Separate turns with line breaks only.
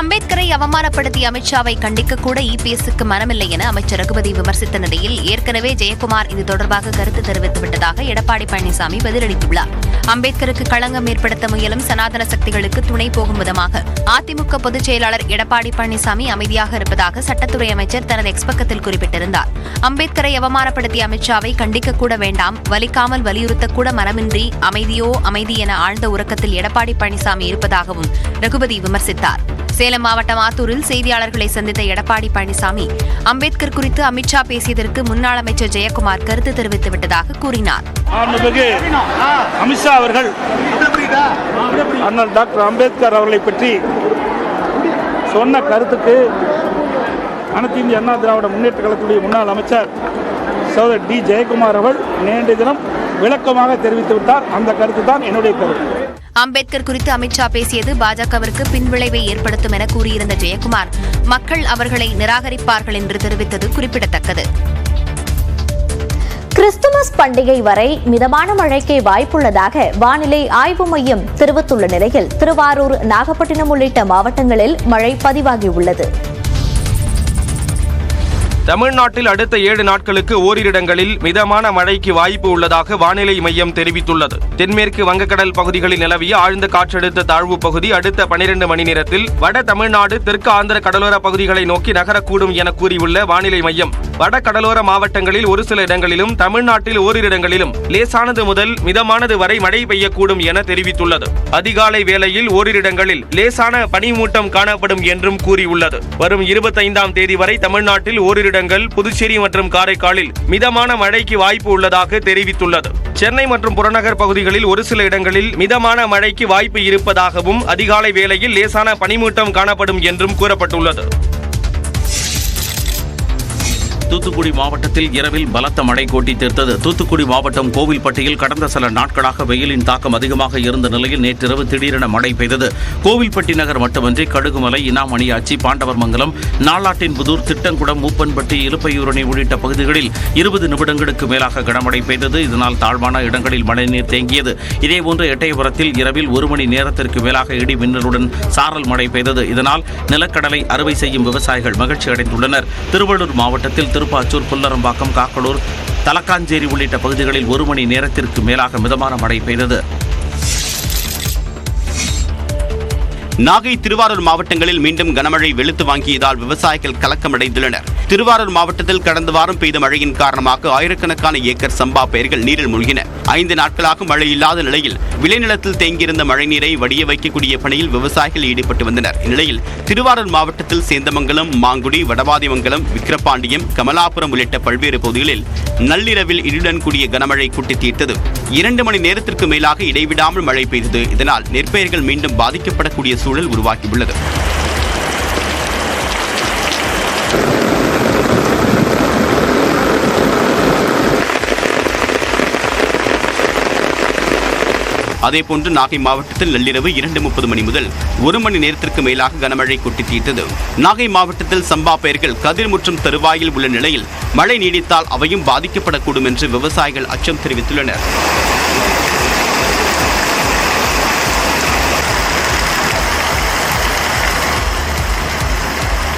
அம்பேத்கரை அவமானப்படுத்திய அமித்ஷாவை கண்டிக்க கூட இபிஎஸ்க்கு மனமில்லை என அமைச்சர் ரகுபதி விமர்சித்த நிலையில் ஏற்கனவே ஜெயக்குமார் இது தொடர்பாக கருத்து தெரிவித்துவிட்டதாக எடப்பாடி பழனிசாமி பதிலளித்துள்ளார். அம்பேத்கருக்கு களங்கம் ஏற்படுத்த முயலும் சனாதன சக்திகளுக்கு துணை போகும் விதமாக அதிமுக பொதுச் செயலாளர் எடப்பாடி பழனிசாமி அமைதியாக இருப்பதாக சட்டத்துறை அமைச்சர் தனது எக்ஸ் பக்கத்தில் குறிப்பிட்டிருந்தார். அம்பேத்கரை அவமானப்படுத்திய அமித்ஷாவை கண்டிக்க கூட வேண்டாம், வலிக்காமல் வலியுறுத்தக்கூட மனமின்றி அமைதியோ அமைதி என ஆழ்ந்த உறக்கத்தில் எடப்பாடி பழனிசாமி இருப்பதாகவும் ரகுபதி விமர்சித்தார். சேலம் மாவட்டம் ஆத்தூரில் செய்தியாளர்களை சந்தித்த எடப்பாடி பழனிசாமி அம்பேத்கர் குறித்து அமித்ஷா பேசியதற்கு முன்னாள் அமைச்சர் ஜெயக்குமார் கருத்து தெரிவித்துவிட்டதாக கூறினார்.
அமித்ஷா அவர்கள் அண்ணல் டாக்டர் அம்பேத்கர் அவர்களை பற்றி சொன்ன கருத்துக்கு அனைத்து இந்திய அண்ணா திராவிட முன்னேற்ற கழகத்துடைய முன்னாள் அமைச்சர் சகோதரர் டி ஜெயக்குமார் அவர்கள் நேற்றைய தினம் விளக்கமாக தெரிவித்துவிட்டார். அந்த கருத்து தான் என்னுடைய கருத்து.
அம்பேத்கர் குறித்து அமித்ஷா பேசியது பாஜகவிற்கு பின்விளைவை ஏற்படுத்தும் என கூறியிருந்த ஜெயக்குமார் மக்கள் அவர்களை நிராகரிப்பார்கள் என்று தெரிவித்தது குறிப்பிடத்தக்கது.
கிறிஸ்துமஸ் பண்டிகை வரை மிதமான மழைக்கு வாய்ப்புள்ளதாக வானிலை ஆய்வு மையம் தெரிவித்துள்ள நிலையில் திருவாரூர், நாகப்பட்டினம் உள்ளிட்ட மாவட்டங்களில் மழை பதிவாகியுள்ளது.
தமிழ்நாட்டில் அடுத்த 7 நாட்களுக்கு ஓரிரு இடங்களில் மிதமான மழைக்கு வாய்ப்பு உள்ளதாக வானிலை மையம் தெரிவித்துள்ளது. தென்மேற்கு வங்கக்கடல் பகுதிகளில் நிலவிய ஆழ்ந்த காற்றழுத்த தாழ்வு பகுதி அடுத்த 12 மணி நேரத்தில் வட தமிழ்நாடு, தெற்கு ஆந்திர கடலோர பகுதிகளை நோக்கி நகரக்கூடும் என கூறியுள்ள வானிலை மையம், வட கடலோர மாவட்டங்களில் ஒரு சில இடங்களிலும் தமிழ்நாட்டில் ஓரிரு இடங்களிலும் லேசானது முதல் மிதமானது வரை மழை பெய்யக்கூடும் என தெரிவித்துள்ளது. அதிகாலை வேளையில் ஓரிரு இடங்களில் லேசான பனிமூட்டம் காணப்படும் என்றும் கூறியுள்ளது. வரும் 25ஆம் தேதி வரை தமிழ்நாட்டில் ஓரிரு இடங்கள், புதுச்சேரி மற்றும் காரைக்காலில் மிதமான மழைக்கு வாய்ப்பு உள்ளதாக தெரிவித்துள்ளது. சென்னை மற்றும் புறநகர் பகுதிகளில் ஒரு சில இடங்களில் மிதமான மழைக்கு வாய்ப்பு இருப்பதாகவும் அதிகாலை வேளையில் லேசான பனிமூட்டம் காணப்படும் என்றும் கூறப்பட்டுள்ளது. தூத்துக்குடி மாவட்டத்தில் இரவில் பலத்த மழை கொட்டி தீர்த்தது. தூத்துக்குடி மாவட்டம் கோவில்பட்டியில் கடந்த சில நாட்களாக வெயிலின் தாக்கம் அதிகமாக இருந்த நிலையில் நேற்றிரவு திடீரென மழை பெய்தது. கோவில்பட்டி நகர் மட்டுமின்றி கடுகுமலை, இனாமணியாச்சி, பாண்டவர்மங்கலம், நாலாட்டின்புதூர், திட்டங்குடம், மூப்பன்பட்டி, இலுப்பையூரணி உள்ளிட்ட பகுதிகளில் 20 நிமிடங்களுக்கு மேலாக கனமழை பெய்தது. இதனால் தாழ்வான இடங்களில் மழைநீர் தேங்கியது. இதேபோன்று எட்டயபுரத்தில் இரவில் 1 மணி நேரத்திற்கு மேலாக இடி மின்னலுடன் சாரல் மழை பெய்தது. இதனால் நிலக்கடலை அறுவை செய்யும் விவசாயிகள் மகிழ்ச்சி அடைந்துள்ளனர். திருவள்ளூர் மாவட்டத்தில் திருப்பாச்சூர், புல்லரம்பாக்கம், காக்கலூர், தலக்காஞ்சேரி உள்ளிட்ட பகுதிகளில் 1 மணி நேரத்திற்கு மேலாக மிதமான மழை பெய்தது.
நாகை, திருவாரூர் மாவட்டங்களில் மீண்டும் கனமழை வெளுத்து வாங்கியதால் விவசாயிகள் கலக்கமடைந்துள்ளனர். திருவாரூர் மாவட்டத்தில் கடந்த வாரம் பெய்த மழையின் காரணமாக ஆயிரக்கணக்கான ஏக்கர் சம்பா பயிர்கள் நீரில் மூழ்கின. 5 நாட்களாக மழை இல்லாத நிலையில் விளைநிலத்தில் தேங்கியிருந்த மழைநீரை வடிய வைக்கக்கூடிய பணியில் விவசாயிகள் ஈடுபட்டு வந்தனர். இந்நிலையில் திருவாரூர் மாவட்டத்தில் சேந்தமங்கலம், மாங்குடி, வடவாதிமங்கலம், விக்கிரபாண்டியம், கமலாபுரம் உள்ளிட்ட பல்வேறு பகுதிகளில் நள்ளிரவில் இடியுடன் கூடிய கனமழை கொட்டி தீர்த்தது. 2 மணி நேரத்திற்கு மேலாக இடைவிடாமல் மழை பெய்தது. இதனால் நெற்பயிர்கள் மீண்டும் பாதிக்கப்படக்கூடிய சூழல் உருவாகியுள்ளது. அதேபோன்று நாகை மாவட்டத்தில் நள்ளிரவு 2:30 மணி முதல் 1 மணி நேரத்திற்கு மேலாக கனமழை கொட்டி தீர்த்தது. நாகை மாவட்டத்தில் சம்பா பயிர்கள் கதிர்முற்றும் தருவாயில் உள்ள நிலையில் மழை நீடித்தால் அவையும் பாதிக்கப்படக்கூடும் என்று விவசாயிகள் அச்சம் தெரிவித்துள்ளனர்.